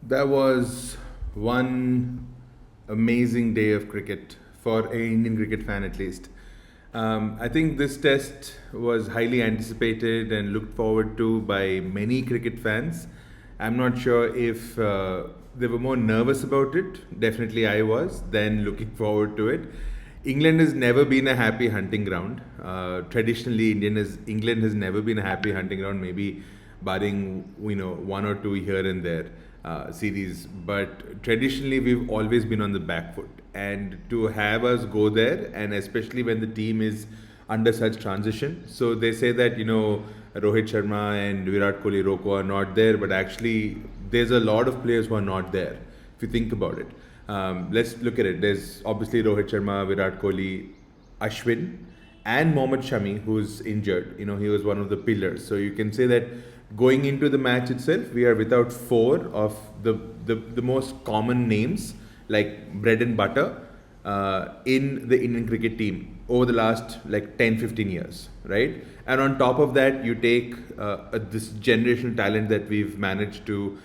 That was one amazing day of cricket for an Indian cricket fan, at least. I think this test was highly anticipated and looked forward to by many cricket fans. I'm not sure if they were more nervous about it. Definitely, I was. Then looking forward to it. England has never been a happy hunting ground. Traditionally, England has never been a happy hunting ground. Maybe barring one or two here and there series, but traditionally we've always been on the back foot. And to have us go there, and especially when the team is under such transition, so they say that Rohit Sharma and Virat Kohli Roko are not there, but actually there's a lot of players who are not there. If you think about it, let's look at it. There's obviously Rohit Sharma, Virat Kohli, Ashwin, and Mohammad Shami, who's injured. He was one of the pillars. So you can say that going into the match itself, we are without four of the most common names, like bread and butter, in the Indian cricket team over the last like 10-15 years, right? And on top of that, you take this generational talent that we've managed to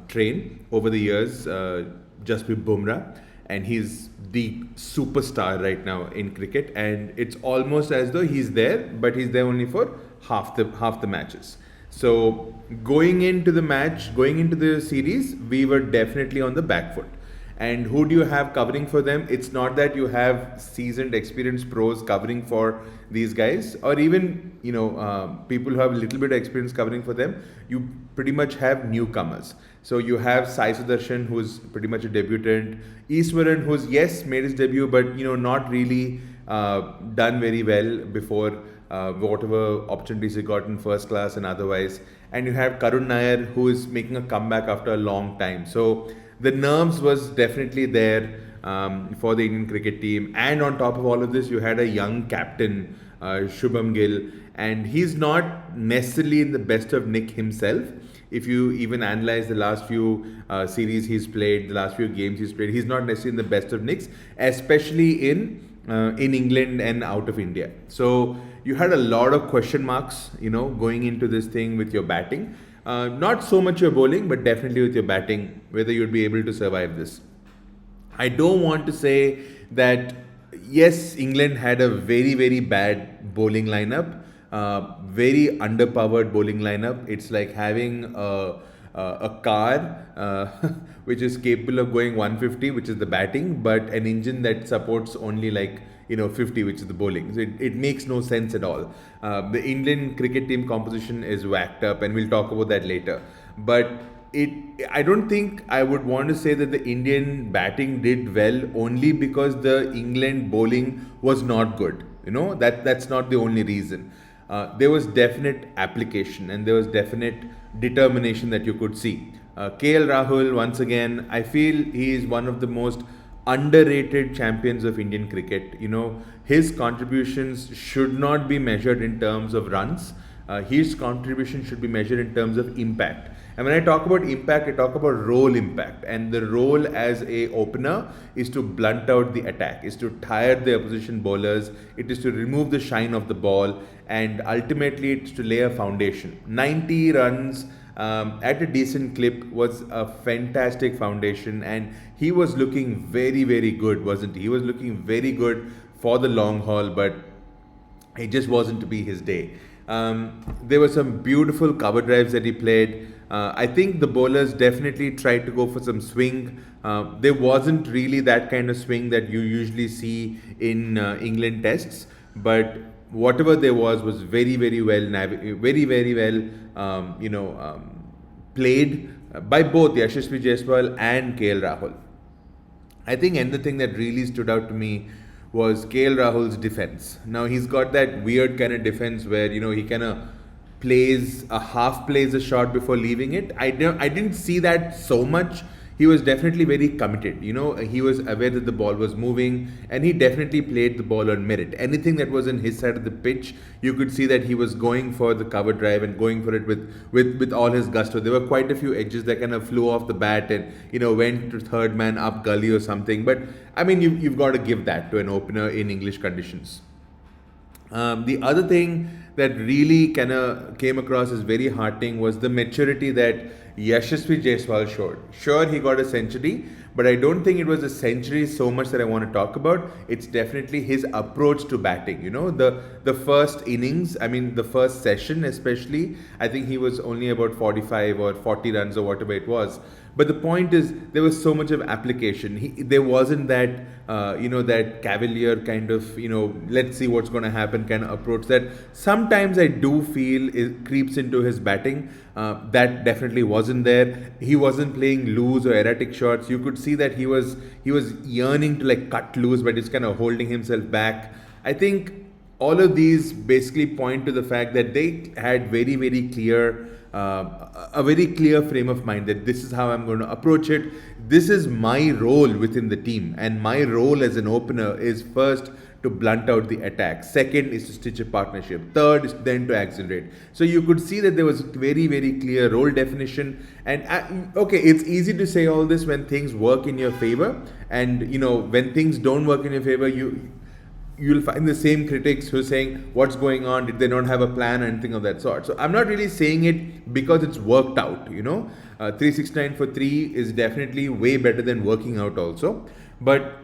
train over the years, Jasprit Bumrah, and he's the superstar right now in cricket. And it's almost as though he's there, but he's there only for half the matches. So going into the match, going into the series, we were definitely on the back foot. And who do you have covering for them? It's not that you have seasoned, experienced pros covering for these guys, or even people who have a little bit of experience covering for them. You pretty much have newcomers. So you have Sai Sudarshan, who's pretty much a debutant. Easwaran, who's made his debut, but not really done very well before whatever opportunities he got in first class and otherwise. And you have Karun Nair, who is making a comeback after a long time. So the nerves was definitely there for the Indian cricket team. And on top of all of this, you had a young captain, Shubham Gill, and he's not necessarily in the best of nick himself. If you even analyze the last few series he's played, the last few games he's played, he's not necessarily in the best of nicks, especially in England and out of India. So you had a lot of question marks, going into this thing with your batting. Not so much your bowling, but definitely with your batting, whether you'd be able to survive this. I don't want to say that, yes, England had a very, very bad bowling lineup, very underpowered bowling lineup. It's like having a car which is capable of going 150, which is the batting, but an engine that supports only like 50, which is the bowling. So it makes no sense at all. The Indian cricket team composition is whacked up, and we'll talk about that later. But I don't think I would want to say that the Indian batting did well only because the England bowling was not good. That's not the only reason. There was definite application and there was definite determination that you could see. KL Rahul, once again, I feel he is one of the most underrated champions of Indian cricket. His contributions should not be measured in terms of runs. His contribution should be measured in terms of impact. And when I talk about impact, I talk about role impact. And the role as a opener is to blunt out the attack, is to tire the opposition bowlers, it is to remove the shine of the ball, and ultimately it's to lay a foundation. 90 runs at a decent clip was a fantastic foundation, and he was looking very, very good, wasn't he? He was looking very good for the long haul, but it just wasn't to be his day. There were some beautiful cover drives that he played. I think the bowlers definitely tried to go for some swing. There wasn't really that kind of swing that you usually see in England tests, but whatever there was very, very well, very, very well, played by both Yashasvi Jaiswal and KL Rahul. I think another thing that really stood out to me was KL Rahul's defense. Now he's got that weird kind of defense where he kind of plays a shot before leaving it. I didn't see that so much. He was definitely very committed. He was aware that the ball was moving, and he definitely played the ball on merit. Anything that was in his side of the pitch, you could see that he was going for the cover drive and going for it with all his gusto. There were quite a few edges that kind of flew off the bat and went to third man up gully or something. But I mean, you've got to give that to an opener in English conditions. The other thing that really kind of came across as very heartening was the maturity that Yashasvi Jaiswal showed. Sure, he got a century, but I don't think it was a century so much that I want to talk about. It's definitely his approach to batting. The first innings, I mean, the first session especially, I think he was only about 45 or 40 runs or whatever it was. But the point is, there was so much of application. There wasn't that, that cavalier kind of, let's see what's going to happen kind of approach that sometimes I do feel it creeps into his batting. That definitely wasn't there. He wasn't playing loose or erratic shots. You could see that he was yearning to like cut loose, but he's kind of holding himself back. I think all of these basically point to the fact that they had very, very clear a very clear frame of mind that this is how I'm going to approach it. This is my role within the team, and my role as an opener is first to blunt out the attack. Second is to stitch a partnership. Third is then to accelerate. So you could see that there was very, very clear role definition. And okay, it's easy to say all this when things work in your favor, and when things don't work in your favor, you'll find the same critics who are saying, what's going on? Did they not have a plan or anything of that sort? So I'm not really saying it because it's worked out, 369 for 3 is definitely way better than working out also. But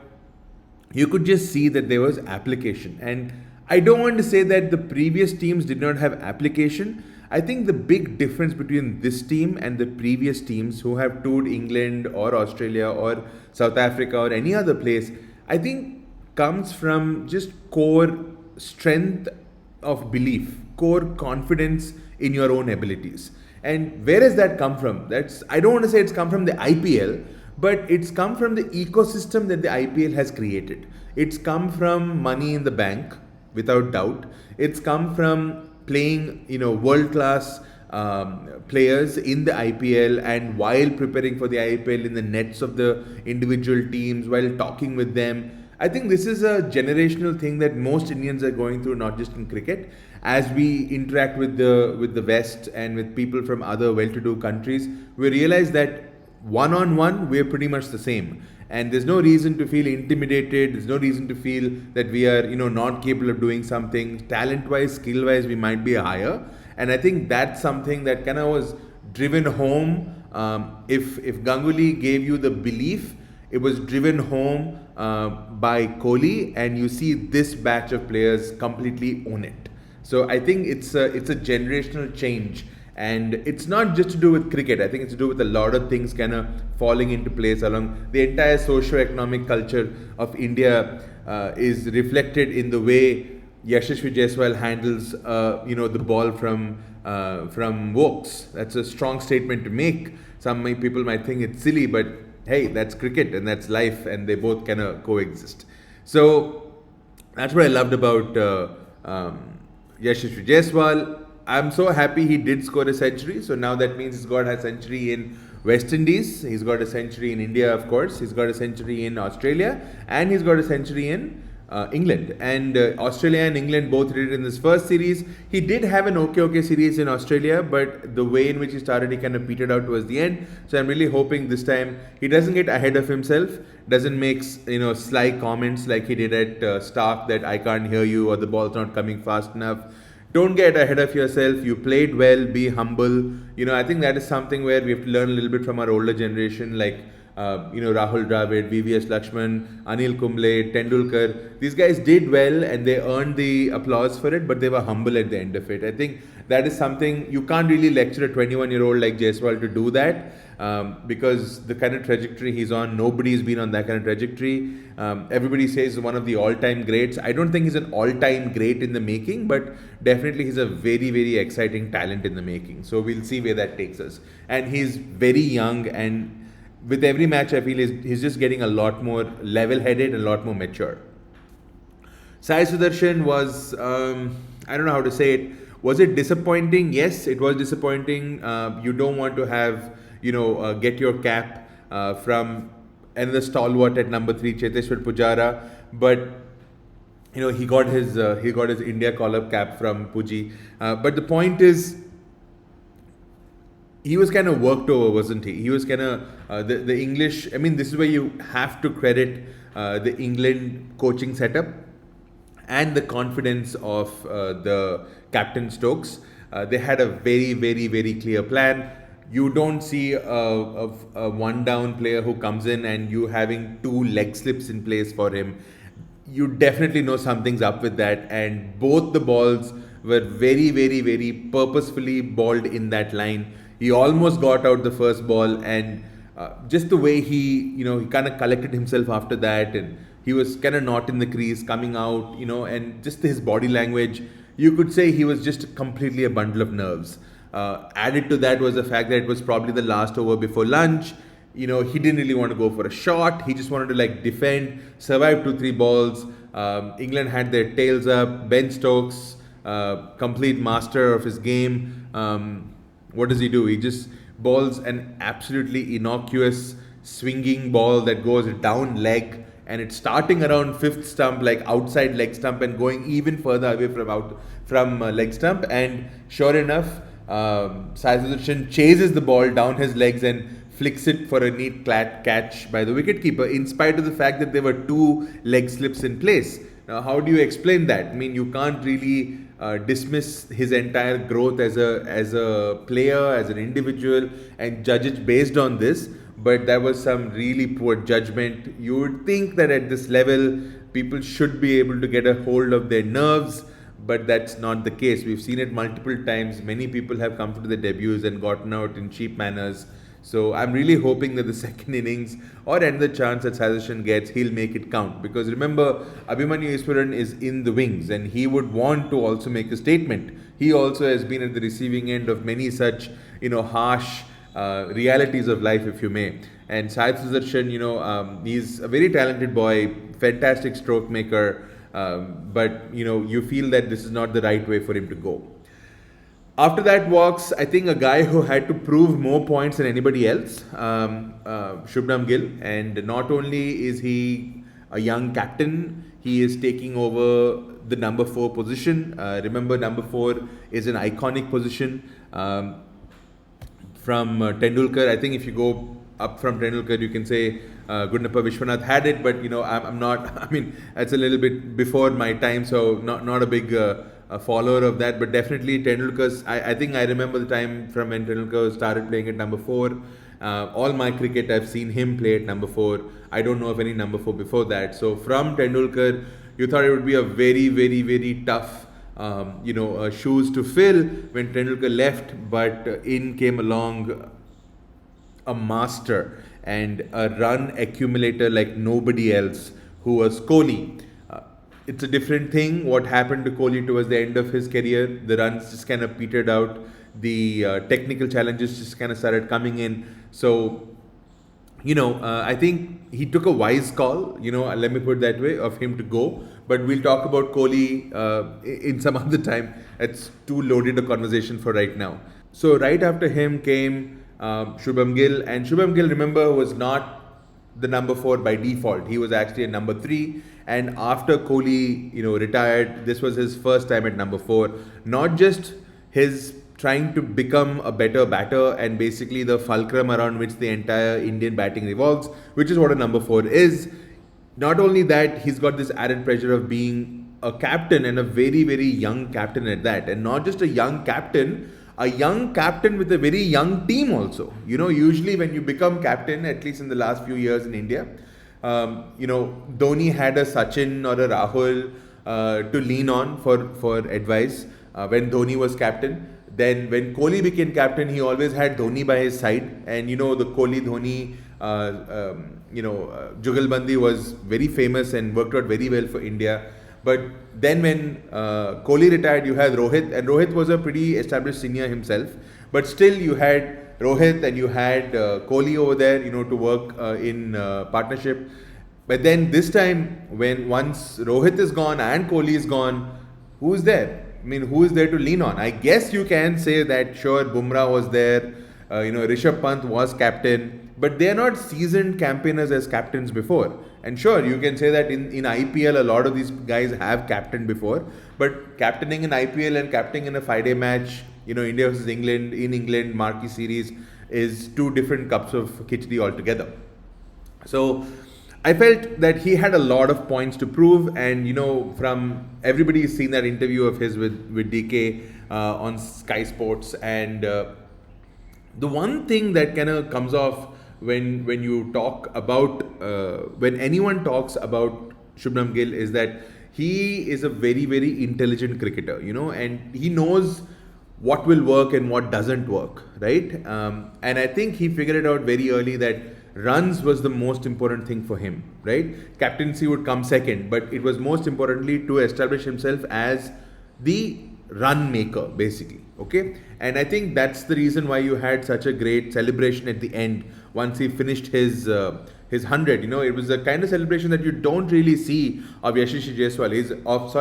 you could just see that there was application. And I don't want to say that the previous teams did not have application. I think the big difference between this team and the previous teams who have toured England or Australia or South Africa or any other place, I think comes from just core strength of belief, core confidence in your own abilities. And where has that come from? I don't want to say it's come from the IPL, but it's come from the ecosystem that the IPL has created. It's come from money in the bank, without doubt. It's come from playing, world-class players in the IPL, and while preparing for the IPL in the nets of the individual teams, while talking with them. I think this is a generational thing that most Indians are going through, not just in cricket. As we interact with the West and with people from other well-to-do countries, we realize that one-on-one, we're pretty much the same. And there's no reason to feel intimidated. There's no reason to feel that we are, not capable of doing something. Talent-wise, skill-wise, we might be higher. And I think that's something that kind of was driven home. If Ganguly gave you the belief, it was driven home by Kohli, and you see this batch of players completely own it. So I think it's a generational change, and it's not just to do with cricket. I think it's to do with a lot of things kind of falling into place along the entire socio-economic culture of India is reflected in the way Yashasvi Jaiswal handles the ball from Wokes. That's a strong statement to make. Some people might think it's silly, but hey, that's cricket and that's life, and they both kind of coexist. So that's what I loved about Yashasvi Jaiswal. I'm so happy he did score a century. So now that means he's got a century in West Indies, he's got a century in India, of course, he's got a century in Australia, and he's got a century in England. And Australia and England both did it in this first series. He did have an okay series in Australia, but the way in which he started, he kind of petered out towards the end. So I'm really hoping this time he doesn't get ahead of himself, doesn't make sly comments like he did at Stark that I can't hear you or the ball's not coming fast enough. Don't get ahead of yourself. You played well, be humble. I think that is something where we have to learn a little bit from our older generation, like Rahul Dravid, VVS Lakshman, Anil Kumble, Tendulkar. These guys did well and they earned the applause for it, but they were humble at the end of it. I think that is something you can't really lecture a 21-year-old like Jaiswal to do that, because the kind of trajectory he's on, nobody's been on that kind of trajectory. Everybody says he's one of the all-time greats. I don't think he's an all-time great in the making, but definitely he's a very, very exciting talent in the making. So we'll see where that takes us. And he's very young, and with every match, I feel he's just getting a lot more level-headed and a lot more mature. Sai Sudarshan was, I don't know how to say it. Was it disappointing? Yes, it was disappointing. You don't want to have, get your cap from another stalwart at number 3, Cheteshwar Pujara, but he got his India call-up cap from Puji. But the point is, he was kind of worked over, wasn't he? He was kind of the English. I mean, this is where you have to credit the England coaching setup and the confidence of the captain Stokes. They had a very, very, very clear plan. you don't see a one down player who comes in and you having two leg slips in place for him. You definitely know something's up with that. And both the balls were very, very, very purposefully balled in that line. He almost got out the first ball, and just the way he kind of collected himself after that, and he was kind of not in the crease, coming out, and just his body language, you could say he was just completely a bundle of nerves. Added to that was the fact that it was probably the last over before lunch. He didn't really want to go for a shot. He just wanted to defend, survive 2-3 balls. England had their tails up. Ben Stokes, complete master of his game. What does he do? He just bowls an absolutely innocuous swinging ball that goes down leg, and it's starting around fifth stump, like outside leg stump, and going even further away from leg stump. And sure enough, Sai Sudarshan chases the ball down his legs and flicks it for a neat catch by the wicketkeeper, in spite of the fact that there were two leg slips in place. Now, how do you explain that? I mean, you can't really dismiss his entire growth as a player, as an individual, and judge it based on this. But that was some really poor judgment. You would think that at this level, people should be able to get a hold of their nerves, but that's not the case. We've seen it multiple times. Many people have come to the debuts and gotten out in cheap manners. So I'm really hoping that the second innings or another chance that Sai Sudarshan gets, he'll make it count. Because remember, Abhimanyu Iswaran is in the wings and he would want to also make a statement. He also has been at the receiving end of many such, harsh realities of life, if you may. And Sai Sudarshan, he's a very talented boy, fantastic stroke maker. But you feel that this is not the right way for him to go. After that walks, I think, a guy who had to prove more points than anybody else, Shubham Gill. And not only is he a young captain, he is taking over the number 4 position. Remember, number 4 is an iconic position from Tendulkar. I think if you go up from Tendulkar, you can say Gundappa Vishwanath had it, but I'm not. I mean, that's a little bit before my time, so not a big a follower of that. But definitely Tendulkar's. I think I remember the time from when Tendulkar started playing at number 4. All my cricket, I've seen him play at number 4. I don't know of any number 4 before that. So from Tendulkar, you thought it would be a very, very, very tough shoes to fill when Tendulkar left, but in came along a master and a run accumulator like nobody else, who was Kohli. It's a different thing what happened to Kohli towards the end of his career. The runs just kind of petered out. The technical challenges just kind of started coming in. So, I think he took a wise call, let me put it that way, of him to go. But we'll talk about Kohli in some other time. It's too loaded a conversation for right now. So right after him came Shubham Gill. And Shubham Gill, remember, was not the number 4 by default. He was actually a number 3. And after Kohli, retired, this was his first time at number 4. Not just his trying to become a better batter and basically the fulcrum around which the entire Indian batting revolves, which is what a number 4 is. Not only that, he's got this added pressure of being a captain, and a very, very young captain at that. And not just a young captain with a very young team also. Usually when you become captain, at least in the last few years in India, Dhoni had a Sachin or a Rahul to lean on for advice when Dhoni was captain. Then when Kohli became captain, he always had Dhoni by his side. And the Kohli-Dhoni Jugalbandi was very famous and worked out very well for India. But then when Kohli retired, you had Rohit, and Rohit was a pretty established senior himself. But still, you had Rohit and you had Kohli over there, to work in partnership. But then this time, once Rohit is gone and Kohli is gone, who's there? I mean, who is there to lean on? I guess you can say that, sure, Bumrah was there, Rishabh Pant was captain, but they are not seasoned campaigners as captains before. And sure, you can say that in IPL, a lot of these guys have captained before, but captaining in IPL and captaining in a 5-day match, India versus England, in England, marquee series, is two different cups of khichdi altogether. So I felt that he had a lot of points to prove, and from everybody's seen that interview of his with DK on Sky Sports, and The one thing that kind of comes off when you talk about when anyone talks about Shubman Gill is that he is a very intelligent cricketer, and he knows what will work and what doesn't work, right? And I think he figured it out very early that runs was the most important thing for him, right? Captaincy would come second, but it was most importantly to establish himself as the run maker, basically. Okay, and I think that's the reason why you had such a great celebration at the end once he finished his 100. It was a kind of celebration that you don't really see of Yashish Jaiswal. Of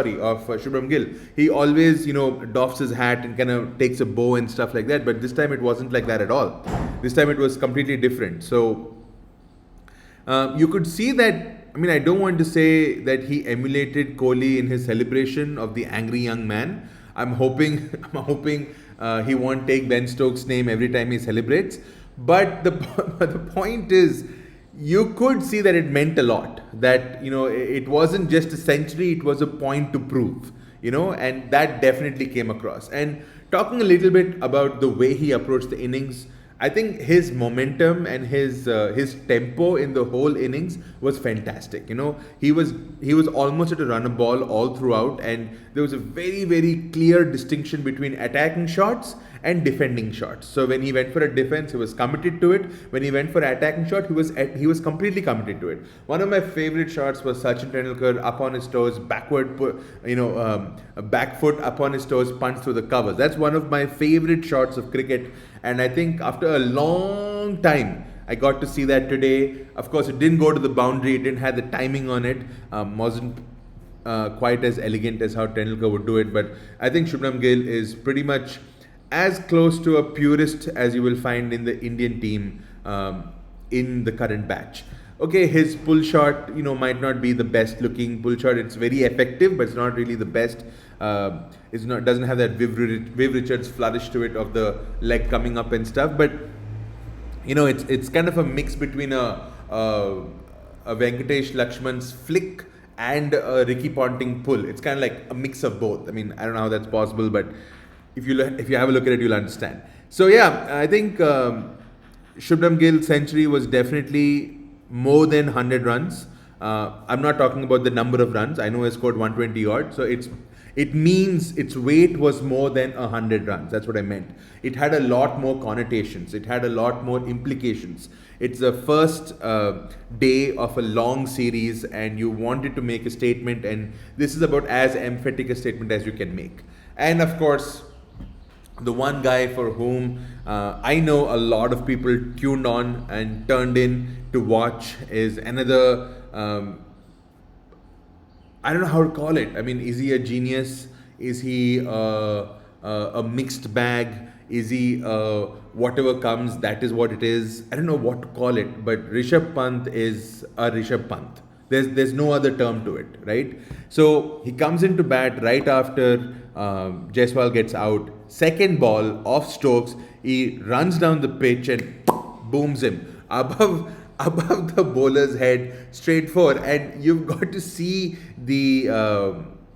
Shubham Gill. He always doffs his hat and kind of takes a bow and stuff like that. But this time it wasn't like that at all. This time it was completely different. So you could see that. I mean, I don't want to say that he emulated Kohli in his celebration of the angry young man. I'm hoping, I'm hoping he won't take Ben Stokes' name every time he celebrates. But the point is, you could see that it meant a lot. That it wasn't just a century; it was a point to prove. And that definitely came across. And talking a little bit about the way he approached the innings, I think his momentum and his tempo in the whole innings was fantastic. He was almost at a run a ball all throughout, and there was a very clear distinction between attacking shots and defending shots. So when he went for a defense, he was committed to it. When he went for an attacking shot, he was completely committed to it. One of my favorite shots was Sachin Tendulkar up on his toes, a back foot up on his toes, punch through the covers. That's one of my favorite shots of cricket, and I think after a long time, I got to see that today. Of course, it didn't go to the boundary. It didn't have the timing on it. Wasn't quite as elegant as how Tendulkar would do it. But I think Shubman Gill is pretty much as close to a purist as you will find in the Indian team in the current batch. Okay, his pull shot, might not be the best looking pull shot. It's very effective, but it's not really the best. Doesn't have that Viv Richards flourish to it of the leg coming up and stuff. But it's kind of a mix between a Venkatesh Lakshman's flick and a Ricky Ponting pull. It's kind of like a mix of both. I mean, I don't know how that's possible, but if you have a look at it, you'll understand. So yeah, I think Shubman Gill's century was definitely more than 100 runs. I'm not talking about the number of runs. I know he scored 120 odd. So it means its weight was more than 100 runs. That's what I meant. It had a lot more connotations. It had a lot more implications. It's the first day of a long series, and you wanted to make a statement, and this is about as emphatic a statement as you can make. And of course, the one guy for whom I know a lot of people tuned on and turned in to watch is another, I don't know how to call it. I mean, is he a genius? Is he a mixed bag? Is he whatever comes, that is what it is? I don't know what to call it, but Rishabh Pant is a Rishabh Pant. There's no other term to it, right? So he comes into bat right after Jaiswal gets out. Second ball off Stokes, he runs down the pitch and booms him above the bowler's head, straight forward. And you've got to see the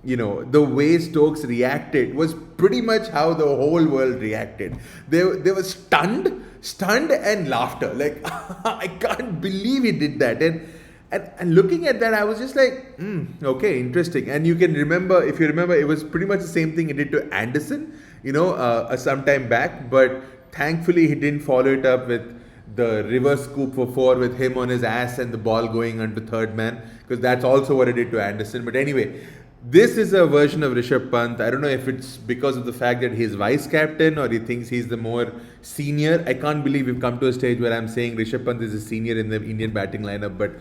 way Stokes reacted was pretty much how the whole world reacted. They were stunned and laughter. Like, I can't believe he did that. And looking at that, I was just like, okay, interesting. And you can remember, if you remember, it was pretty much the same thing he did to Anderson, some time back. But thankfully, he didn't follow it up with the reverse scoop for 4 with him on his ass and the ball going onto third man, because that's also what he did to Anderson. But anyway, this is a version of Rishabh Pant. I don't know if it's because of the fact that he's vice captain or he thinks he's the more senior. I can't believe we've come to a stage where I'm saying Rishabh Pant is a senior in the Indian batting lineup, but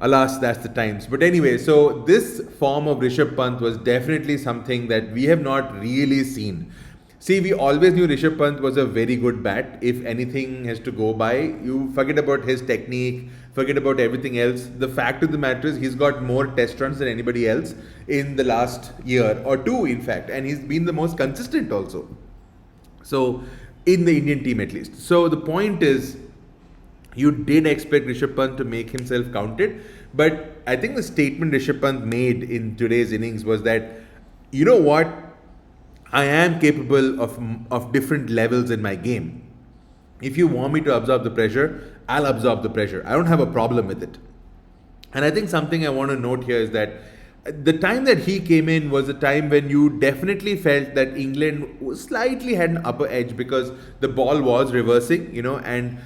alas, that's the times. But anyway, so this form of Rishabh Pant was definitely something that we have not really seen. See, we always knew Rishabh Pant was a very good bat. If anything has to go by, you forget about his technique, forget about everything else. The fact of the matter is he's got more test runs than anybody else in the last year or two, in fact. And he's been the most consistent also. So, in the Indian team at least. So, the point is, you did expect Rishabh Pant to make himself counted. But I think the statement Rishabh Pant made in today's innings was that, you know what? I am capable of different levels in my game. If you want me to absorb the pressure, I'll absorb the pressure. I don't have a problem with it. And I think something I want to note here is that the time that he came in was a time when you definitely felt that England slightly had an upper edge because the ball was reversing, and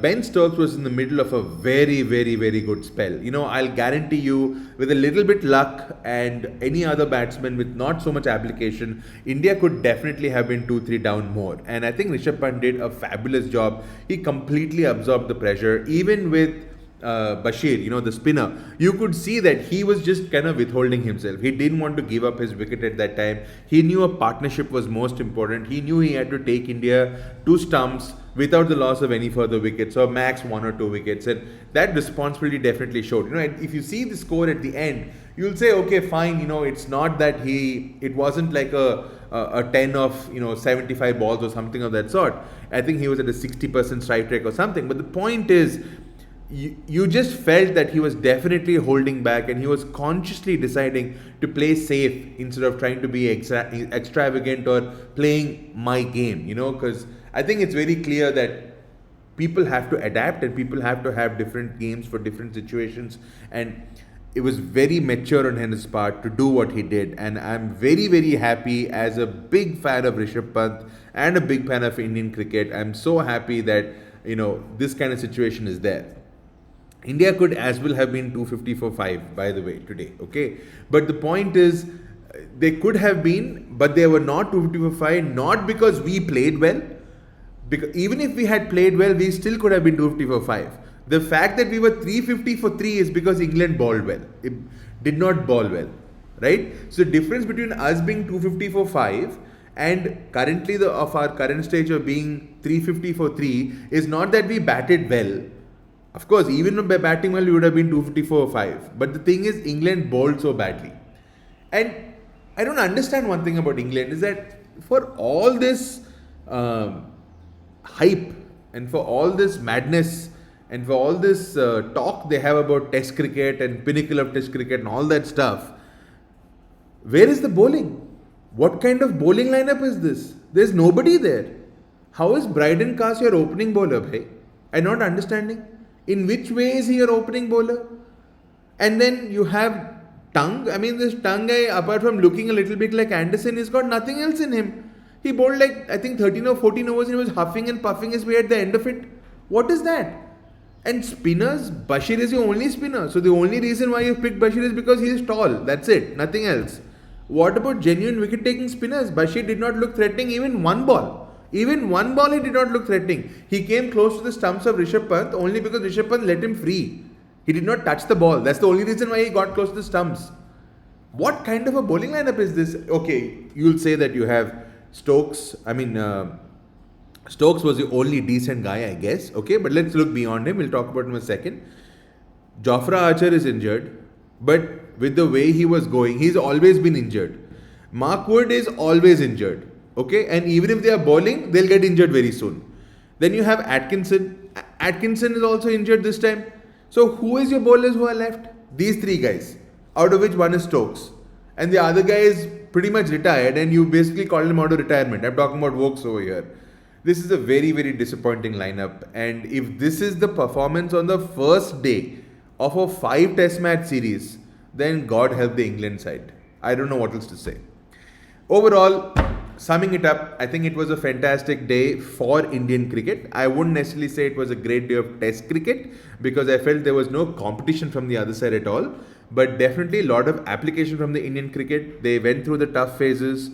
Ben Stokes was in the middle of a very, very, very good spell. I'll guarantee you, with a little bit luck and any other batsman with not so much application, India could definitely have been 2-3 down more. And I think Rishabh Pant did a fabulous job. He completely absorbed the pressure, even with Bashir, the spinner. You could see that he was just kind of withholding himself. He didn't want to give up his wicket at that time. He knew a partnership was most important. He knew he had to take India to stumps without the loss of any further wickets, or max 1 or 2 wickets. And that responsibility definitely showed. If you see the score at the end, you'll say, okay, fine, it's not that it wasn't like a 10 of 75 balls or something of that sort. I think he was at a 60% strike rate or something. But the point is, you just felt that he was definitely holding back, and he was consciously deciding to play safe instead of trying to be extravagant or playing my game, because I think it's very clear that people have to adapt and people have to have different games for different situations. And it was very mature on his part to do what he did. And I'm very, very happy, as a big fan of Rishabh Pant and a big fan of Indian cricket. I'm so happy that, this kind of situation is there. India could as well have been 250 for 5, by the way, today, okay? But the point is, they could have been, but they were not 250 for 5, not because we played well. Because even if we had played well, we still could have been 250 for 5. The fact that we were 350 for 3 is because England bowled well. It did not bowl well, right? So the difference between us being 250 for 5 and currently of our current stage of being 350 for 3 is not that we batted well. Of course, even by batting well, we would have been 254 or 5. But the thing is, England bowled so badly. And I don't understand one thing about England is that for all this hype and for all this madness and for all this talk they have about Test cricket and pinnacle of Test cricket and all that stuff, where is the bowling? What kind of bowling lineup is this? There's nobody there. How is Bryden Cast your opening bowler, bhai? I'm not understanding. In which way is he your opening bowler? And then you have Tongue. I mean, this Tongue guy, apart from looking a little bit like Anderson, he's got nothing else in him. He bowled like, I think 13 or 14 overs and he was huffing and puffing his way at the end of it. What is that? And spinners, Bashir is your only spinner. So the only reason why you picked Bashir is because he is tall. That's it. Nothing else. What about genuine wicket-taking spinners? Bashir did not look threatening even one ball. Even one ball he did not look threatening. He came close to the stumps of Rishabh Pant only because Rishabh Pant let him free. He did not touch the ball. That's the only reason why he got close to the stumps. What kind of a bowling lineup is this? Okay, you'll say that you have Stokes. Stokes was the only decent guy, I guess. Okay, but let's look beyond him. We'll talk about him in a second. Jofra Archer is injured, but with the way he was going, he's always been injured. Mark Wood is always injured. Okay, and even if they are bowling, they'll get injured very soon. Then you have Atkinson. Atkinson is also injured this time. So who is your bowlers who are left? These 3 guys, out of which one is Stokes. And the other guy is pretty much retired, and you basically called him out of retirement. I'm talking about Vokes over here. This is a very, very disappointing lineup. And if this is the performance on the first day of a 5 test match series, then God help the England side. I don't know what else to say. Overall, summing it up, I think it was a fantastic day for Indian cricket. I wouldn't necessarily say it was a great day of Test cricket because I felt there was no competition from the other side at all. But definitely a lot of application from the Indian cricket. They went through the tough phases.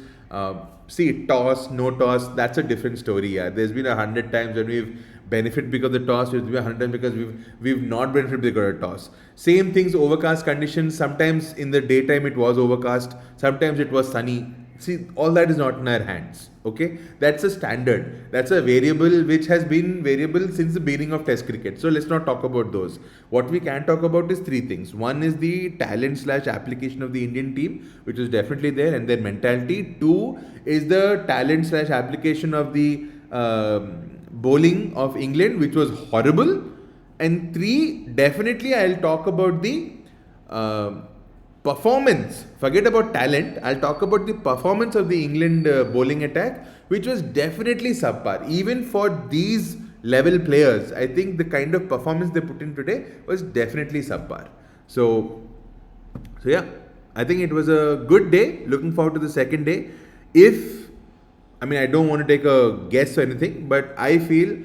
See, toss, no toss, that's a different story. Yeah. There's been 100 times when we've benefited because of the toss. There's been 100 times because we've not benefited because of the toss. Same things, overcast conditions. Sometimes in the daytime it was overcast. Sometimes it was sunny. See, all that is not in our hands. Okay, that's a standard. That's a variable which has been variable since the beginning of Test cricket. So let's not talk about those. What we can talk about is 3 things. One is the talent / application of the Indian team, which is definitely there, and their mentality. 2 is the talent / application of the bowling of England, which was horrible. And 3, definitely I'll talk about the performance. Forget about talent. I'll talk about the performance of the England bowling attack, which was definitely subpar. Even for these level players, I think the kind of performance they put in today was definitely subpar. So yeah, I think it was a good day. Looking forward to the second day. I don't want to take a guess or anything, but I feel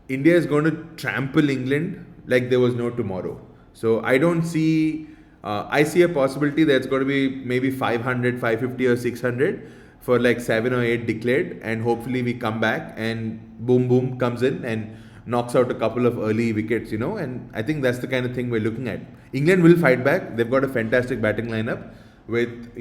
India is going to trample England like there was no tomorrow. So I don't see, I see a possibility that it's going to be maybe 500, 550 or 600 for like 7 or 8 declared, and hopefully we come back and boom boom comes in and knocks out a couple of early wickets, and I think that's the kind of thing we're looking at. England will fight back. They've got a fantastic batting lineup with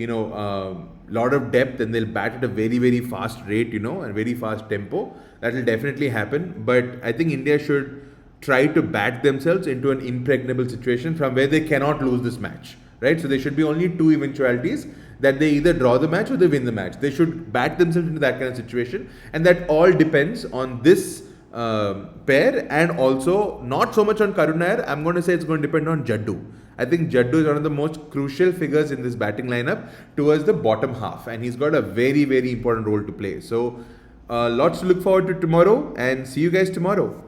lot of depth, and they'll bat at a very very fast rate, and very fast tempo. That will definitely happen, but I think India should try to bat themselves into an impregnable situation from where they cannot lose this match, right? So there should be only two eventualities, that they either draw the match or they win the match. They should bat themselves into that kind of situation, and that all depends on this pair, and also not so much on Karun. I'm going to say it's going to depend on Jaddu. I think Jaddu is one of the most crucial figures in this batting lineup towards the bottom half, and he's got a very very important role to play. So lots to look forward to tomorrow, and see you guys tomorrow.